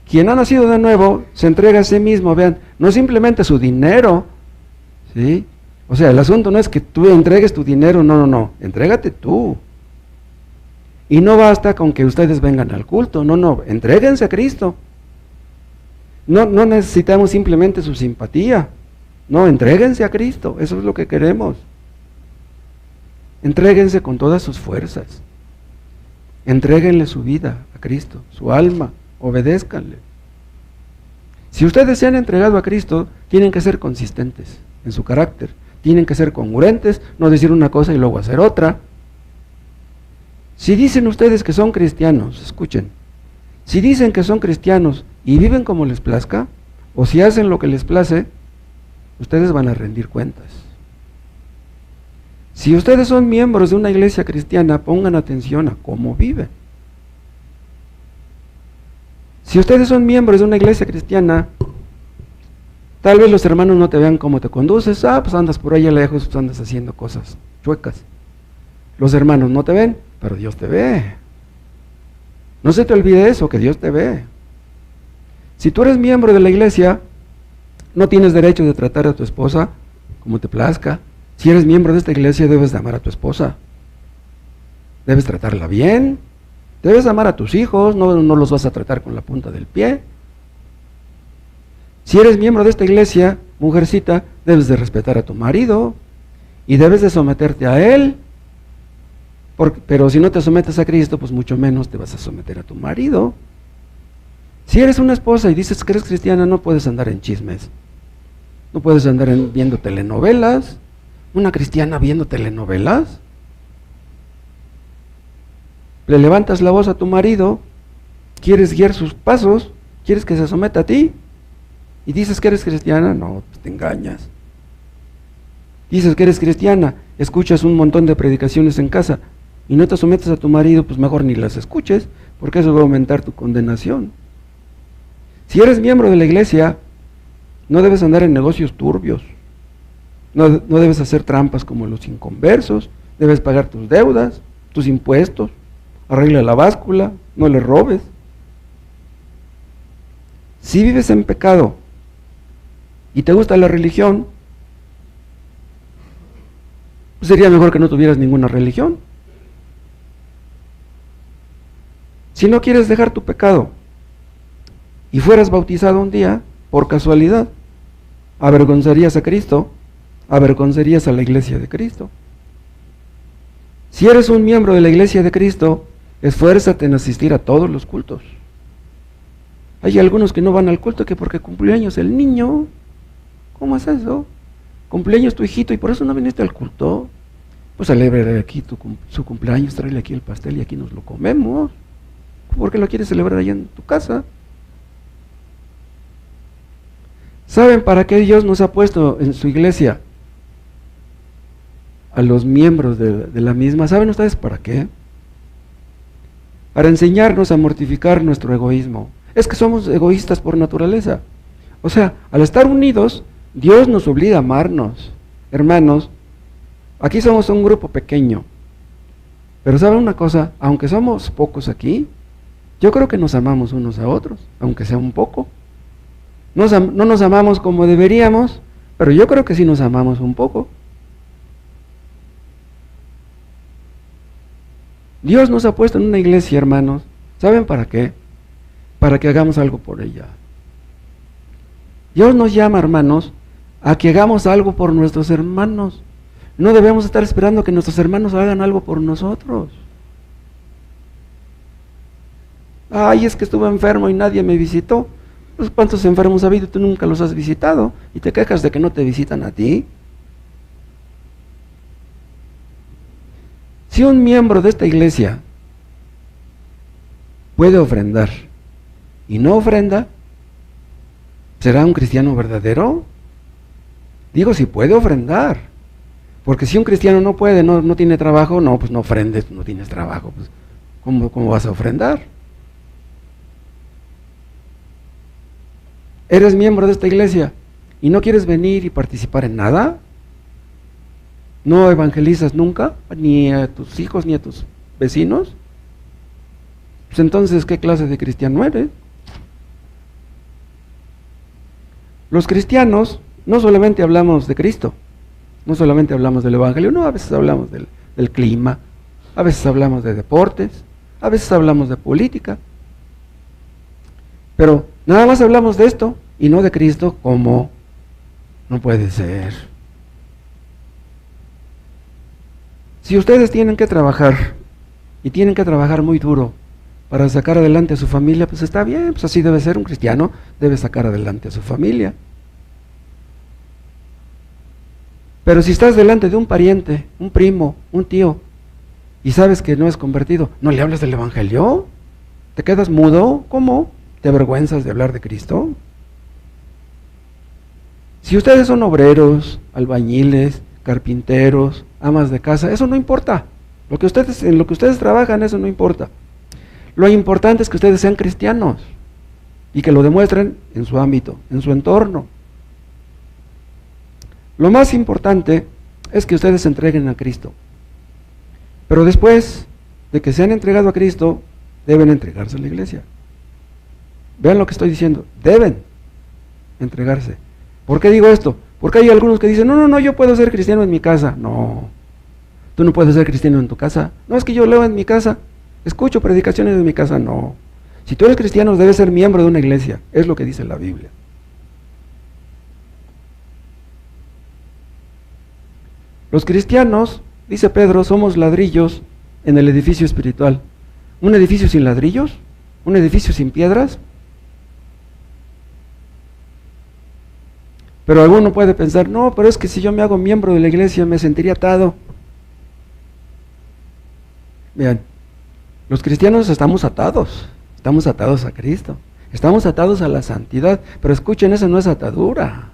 Quien ha nacido de nuevo se entrega a sí mismo, vean, no simplemente su dinero, ¿sí? O sea, el asunto no es que tú entregues tu dinero, no, entrégate tú. Y no basta con que ustedes vengan al culto, no, entréguense a Cristo. No necesitamos simplemente su simpatía. No, entréguense a Cristo, eso es lo que queremos. Entréguense con todas sus fuerzas. Entréguenle su vida a Cristo, su alma, obedézcanle. Si ustedes se han entregado a Cristo, tienen que ser consistentes en su carácter. Tienen que ser congruentes, no decir una cosa y luego hacer otra. Si dicen ustedes que son cristianos, escuchen, si dicen que son cristianos y viven como les plazca, o si hacen lo que les place, ustedes van a rendir cuentas. Si ustedes son miembros de una iglesia cristiana, pongan atención a cómo viven. Si ustedes son miembros de una iglesia cristiana, tal vez los hermanos no te vean cómo te conduces, pues andas por ahí lejos, pues andas haciendo cosas chuecas. Los hermanos no te ven, pero Dios te ve. No se te olvide eso, que Dios te ve. Si tú eres miembro de la iglesia, no tienes derecho de tratar a tu esposa como te plazca. Si eres miembro de esta iglesia, debes de amar a tu esposa. Debes tratarla bien. Debes amar a tus hijos, no los vas a tratar con la punta del pie. Si eres miembro de esta iglesia, mujercita, debes de respetar a tu marido y debes de someterte a él. Pero si no te sometes a Cristo, pues mucho menos te vas a someter a tu marido. Si eres una esposa y dices que eres cristiana, no puedes andar en chismes. No puedes andar viendo telenovelas. ¿Una cristiana viendo telenovelas? Le levantas la voz a tu marido, quieres guiar sus pasos, quieres que se someta a ti, y dices que eres cristiana, no, pues te engañas. Dices que eres cristiana, escuchas un montón de predicaciones en casa, y no te sometes a tu marido, pues mejor ni las escuches, porque eso va a aumentar tu condenación. Si eres miembro de la iglesia, no debes andar en negocios turbios, no debes hacer trampas como los inconversos, debes pagar tus deudas, tus impuestos, arregla la báscula, no le robes. Si vives en pecado y te gusta la religión, pues sería mejor que no tuvieras ninguna religión. Si no quieres dejar tu pecado y fueras bautizado un día, por casualidad, avergonzarías a Cristo, avergonzarías a la iglesia de Cristo. Si eres un miembro de la iglesia de Cristo, esfuérzate en asistir a todos los cultos. Hay algunos que no van al culto que porque cumpleaños el niño. ¿Cómo es eso? Cumpleaños tu hijito y por eso no viniste al culto. Pues celebra aquí su cumpleaños, tráele aquí el pastel y aquí nos lo comemos. ¿Por qué lo quieres celebrar allá en tu casa? ¿Saben para qué Dios nos ha puesto en su iglesia a los miembros de la misma? ¿Saben ustedes para qué? Para enseñarnos a mortificar nuestro egoísmo. Es que somos egoístas por naturaleza. O sea, al estar unidos, Dios nos obliga a amarnos. Hermanos, aquí somos un grupo pequeño. Pero ¿saben una cosa? Aunque somos pocos aquí, yo creo que nos amamos unos a otros, aunque sea un poco. No nos amamos como deberíamos, pero yo creo que sí nos amamos un poco. Dios nos ha puesto en una iglesia, hermanos. ¿Saben para qué? Para que hagamos algo por ella. Dios nos llama, hermanos, a que hagamos algo por nuestros hermanos. No debemos estar esperando que nuestros hermanos hagan algo por nosotros. Ay, es que estuve enfermo y nadie me visitó. Pues, ¿cuántos enfermos ha habido? Tú nunca los has visitado y te quejas de que no te visitan a ti. Si un miembro de esta iglesia puede ofrendar y no ofrenda, ¿será un cristiano verdadero? Digo, si puede ofrendar, porque si un cristiano no puede, no tiene trabajo, no, pues no ofrendes, no tienes trabajo, pues ¿cómo vas a ofrendar? ¿Eres miembro de esta iglesia y no quieres venir y participar en nada? ¿No evangelizas nunca, ni a tus hijos, ni a tus vecinos? Pues entonces, ¿qué clase de cristiano eres? Los cristianos no solamente hablamos de Cristo, no solamente hablamos del evangelio, no, a veces hablamos del clima, a veces hablamos de deportes, a veces hablamos de política, pero nada más hablamos de esto y no de Cristo. ¿Cómo? No puede ser. Si ustedes tienen que trabajar, y tienen que trabajar muy duro para sacar adelante a su familia, pues está bien, pues así debe ser. Un cristiano debe sacar adelante a su familia. Pero si estás delante de un pariente, un primo, un tío, y sabes que no es convertido, ¿no le hablas del evangelio? ¿Te quedas mudo? ¿Cómo? ¿Te avergüenzas de hablar de Cristo? Si ustedes son obreros, albañiles, carpinteros, amas de casa, eso no importa. En lo que ustedes trabajan, eso no importa. Lo importante es que ustedes sean cristianos y que lo demuestren en su ámbito, en su entorno. Lo más importante es que ustedes se entreguen a Cristo. Pero después de que se han entregado a Cristo, deben entregarse a la iglesia. Vean lo que estoy diciendo, deben entregarse. ¿Por qué digo esto? Porque hay algunos que dicen, no, yo puedo ser cristiano en mi casa. No, tú no puedes ser cristiano en tu casa. No, es que yo leo en mi casa, escucho predicaciones en mi casa. No, si tú eres cristiano debes ser miembro de una iglesia, es lo que dice la Biblia. Los cristianos, dice Pedro, somos ladrillos en el edificio espiritual. ¿Un edificio sin ladrillos? ¿Un edificio sin piedras? Pero alguno puede pensar, no, pero es que si yo me hago miembro de la iglesia me sentiría atado. Vean, los cristianos estamos atados a Cristo, estamos atados a la santidad, pero escuchen, eso no es atadura.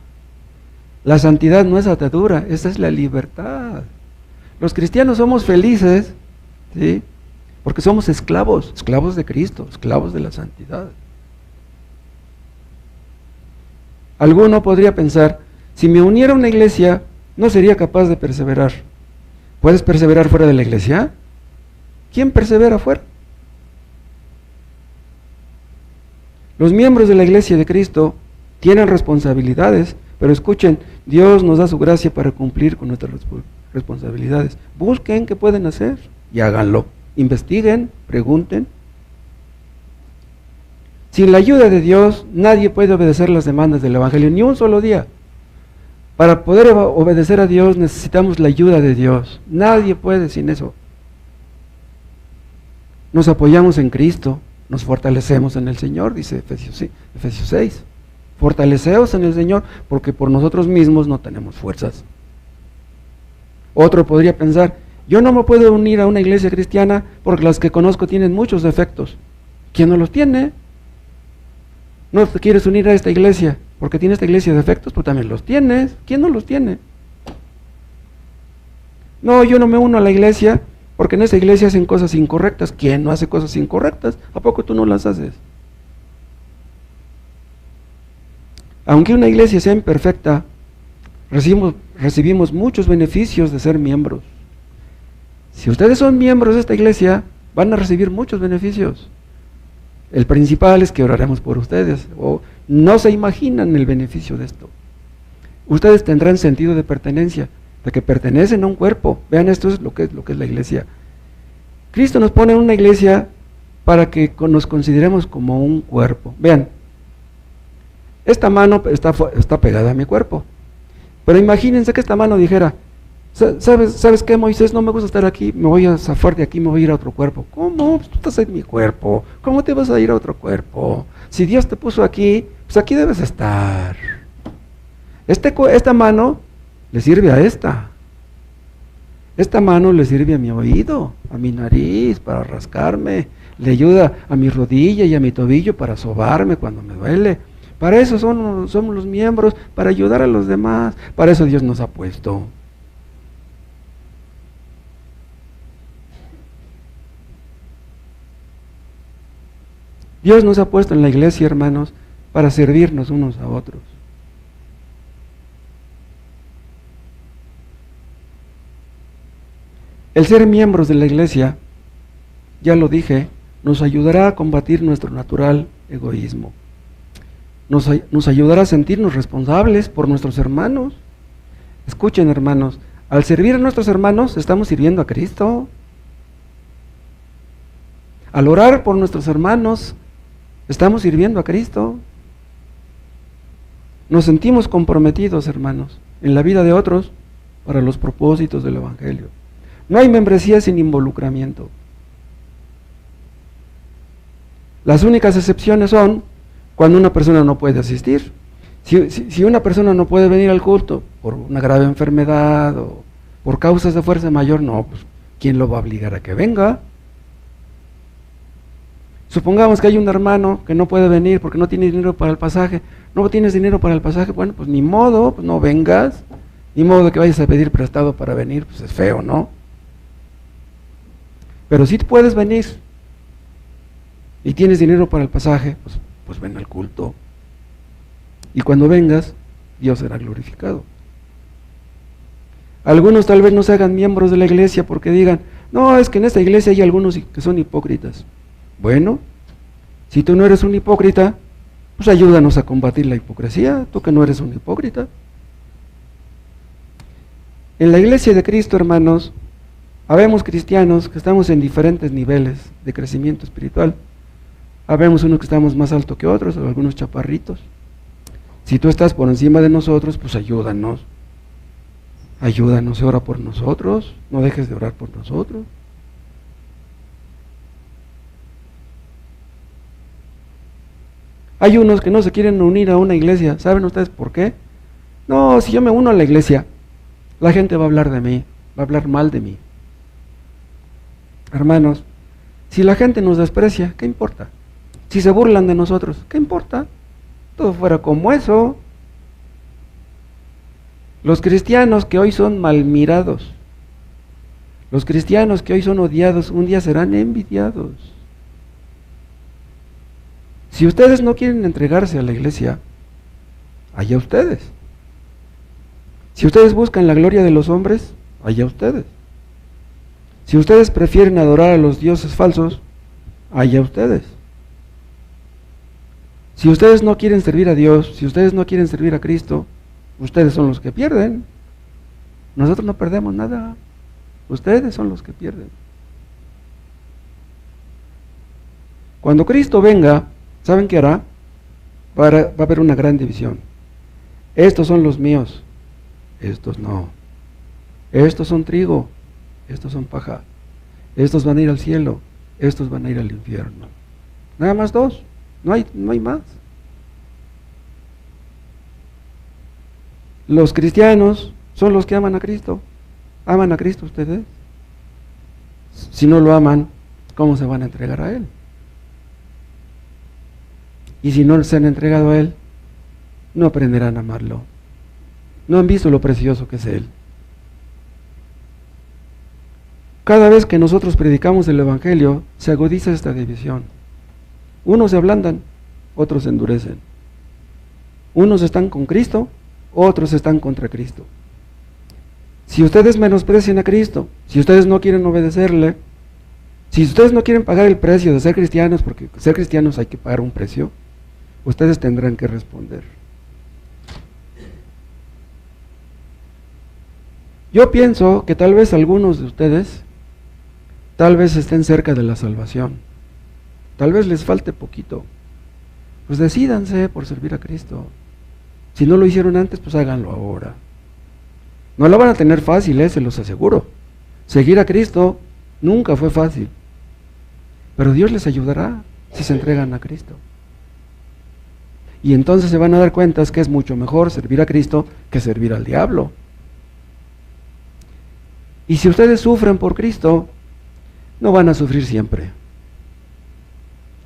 La santidad no es atadura, esa es la libertad. Los cristianos somos felices, ¿sí? Porque somos esclavos de Cristo, esclavos de la santidad. Alguno podría pensar, si me uniera a una iglesia, no sería capaz de perseverar. ¿Puedes perseverar fuera de la iglesia? ¿Quién persevera fuera? Los miembros de la iglesia de Cristo tienen responsabilidades, pero escuchen, Dios nos da su gracia para cumplir con nuestras responsabilidades. Busquen qué pueden hacer y háganlo. Investiguen, pregunten. Sin la ayuda de Dios, nadie puede obedecer las demandas del Evangelio, ni un solo día. Para poder obedecer a Dios necesitamos la ayuda de Dios. Nadie puede sin eso. Nos apoyamos en Cristo, nos fortalecemos en el Señor, dice Efesios 6. Fortaleceos en el Señor, porque por nosotros mismos no tenemos fuerzas. Otro podría pensar, yo no me puedo unir a una iglesia cristiana porque las que conozco tienen muchos defectos. ¿Quién no los tiene? ¿No te quieres unir a esta iglesia porque tiene esta iglesia defectos? Tú también los tienes. ¿Quién no los tiene? No, yo no me uno a la iglesia porque en esa iglesia hacen cosas incorrectas. ¿Quién no hace cosas incorrectas? ¿A poco tú no las haces? Aunque una iglesia sea imperfecta, recibimos muchos beneficios de ser miembros. Si ustedes son miembros de esta iglesia, van a recibir muchos beneficios. El principal es que oraremos por ustedes, o no se imaginan el beneficio de esto. Ustedes tendrán sentido de pertenencia, de que pertenecen a un cuerpo. Vean, esto es lo que es la iglesia. Cristo nos pone en una iglesia para que nos consideremos como un cuerpo. Vean, esta mano está pegada a mi cuerpo, pero imagínense que esta mano dijera, ¿sabes qué, Moisés? No me gusta estar aquí, me voy a zafar de aquí, me voy a ir a otro cuerpo. ¿Cómo? Pues tú estás en mi cuerpo, ¿cómo te vas a ir a otro cuerpo? Si Dios te puso aquí, pues aquí debes estar. Esta mano le sirve a esta mano le sirve a mi oído, a mi nariz, para rascarme, le ayuda a mi rodilla y a mi tobillo para sobarme cuando me duele. Para eso somos los miembros, para ayudar a los demás, para eso Dios nos ha puesto. Dios nos ha puesto en la iglesia, hermanos, para servirnos unos a otros. El ser miembros de la iglesia, ya lo dije, nos ayudará a combatir nuestro natural egoísmo. Nos ayudará a sentirnos responsables por nuestros hermanos. Escuchen, hermanos, al servir a nuestros hermanos estamos sirviendo a Cristo. Al orar por nuestros hermanos estamos sirviendo a Cristo. Nos sentimos comprometidos, hermanos, en la vida de otros para los propósitos del Evangelio. No hay membresía sin involucramiento. Las únicas excepciones son cuando una persona no puede asistir. Si una persona no puede venir al culto por una grave enfermedad o por causas de fuerza mayor, no, pues ¿quién lo va a obligar a que venga? Supongamos que hay un hermano que no puede venir porque no tiene dinero para el pasaje. No tienes dinero para el pasaje, bueno, pues ni modo, pues no vengas. Ni modo que vayas a pedir prestado para venir, pues es feo, ¿no? Pero si puedes venir y tienes dinero para el pasaje, pues ven al culto. Y cuando vengas, Dios será glorificado. Algunos tal vez no se hagan miembros de la iglesia porque digan, no, es que en esta iglesia hay algunos que son hipócritas. Bueno, si tú no eres un hipócrita, Pues ayúdanos a combatir la hipocresía, tú que no eres un hipócrita. En la iglesia de Cristo, hermanos, habemos cristianos que estamos en diferentes niveles de crecimiento espiritual. Habemos unos que estamos más alto que otros, o algunos chaparritos. Si tú estás por encima de nosotros, pues ayúdanos. Ayúdanos, ora por nosotros, no dejes de orar por nosotros. Hay unos que no se quieren unir a una iglesia. ¿Saben ustedes por qué? No, si yo me uno a la iglesia, la gente va a hablar de mí, va a hablar mal de mí. Hermanos, si la gente nos desprecia, ¿qué importa? Si se burlan de nosotros, ¿qué importa? Todo fuera como eso. Los cristianos que hoy son mal mirados, los cristianos que hoy son odiados, un día serán envidiados. Si ustedes no quieren entregarse a la iglesia, allá ustedes. Si ustedes buscan la gloria de los hombres, allá ustedes. Si ustedes prefieren adorar a los dioses falsos, allá ustedes. Si ustedes no quieren servir a Dios, si ustedes no quieren servir a Cristo, ustedes son los que pierden. Nosotros no perdemos nada. Ustedes son los que pierden. Cuando Cristo venga, ¿saben qué hará? Va a haber una gran división. Estos son los míos, estos no. Estos son trigo, estos son paja. Estos van a ir al cielo, estos van a ir al infierno. Nada más dos, no hay más. Los cristianos son los que aman a Cristo. ¿Aman a Cristo ustedes? Si no lo aman, ¿cómo se van a entregar a Él? Y si no se han entregado a Él, no aprenderán a amarlo. No han visto lo precioso que es Él. Cada vez que nosotros predicamos el Evangelio, se agudiza esta división. Unos se ablandan, otros se endurecen. Unos están con Cristo, otros están contra Cristo. Si ustedes menosprecian a Cristo, si ustedes no quieren obedecerle, si ustedes no quieren pagar el precio de ser cristianos, porque ser cristianos hay que pagar un precio, ustedes tendrán que responder. Yo pienso que tal vez algunos de ustedes, tal vez estén cerca de la salvación, tal vez les falte poquito, pues decídanse por servir a Cristo. Si no lo hicieron antes, pues háganlo ahora. No lo van a tener fácil, se los aseguro. Seguir a Cristo nunca fue fácil, pero Dios les ayudará si se entregan a Cristo. Y entonces se van a dar cuenta que es mucho mejor servir a Cristo que servir al diablo. Y si ustedes sufren por Cristo, no van a sufrir siempre.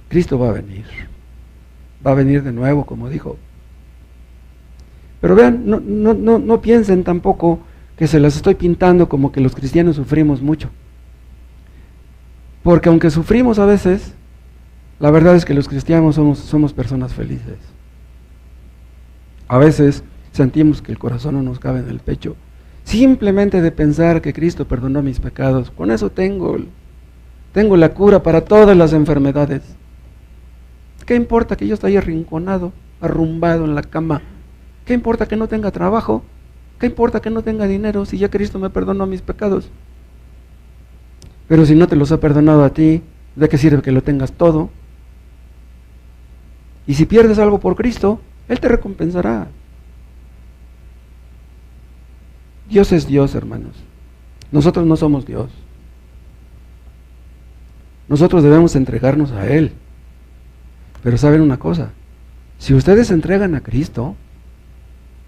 Cristo va a venir de nuevo, como dijo. Pero vean, no piensen tampoco que se las estoy pintando como que los cristianos sufrimos mucho. Porque aunque sufrimos a veces, la verdad es que los cristianos somos personas felices. A veces sentimos que el corazón no nos cabe en el pecho. Simplemente de pensar que Cristo perdonó mis pecados, con eso tengo la cura para todas las enfermedades. ¿Qué importa que yo esté ahí arrinconado, arrumbado en la cama? ¿Qué importa que no tenga trabajo? ¿Qué importa que no tenga dinero si ya Cristo me perdonó mis pecados? Pero si no te los ha perdonado a ti, ¿de qué sirve que lo tengas todo? Y si pierdes algo por Cristo, Él te recompensará. Dios es Dios, hermanos. Nosotros no somos Dios. Nosotros debemos entregarnos a Él. Pero saben una cosa, si ustedes se entregan a Cristo,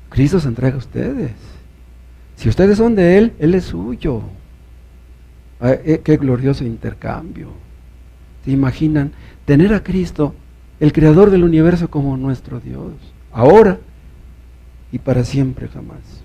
Cristo se entrega a ustedes. Si ustedes son de Él, Él es suyo. Qué glorioso intercambio. ¿Se imaginan tener a Cristo, el creador del universo, como nuestro Dios, ahora y para siempre jamás?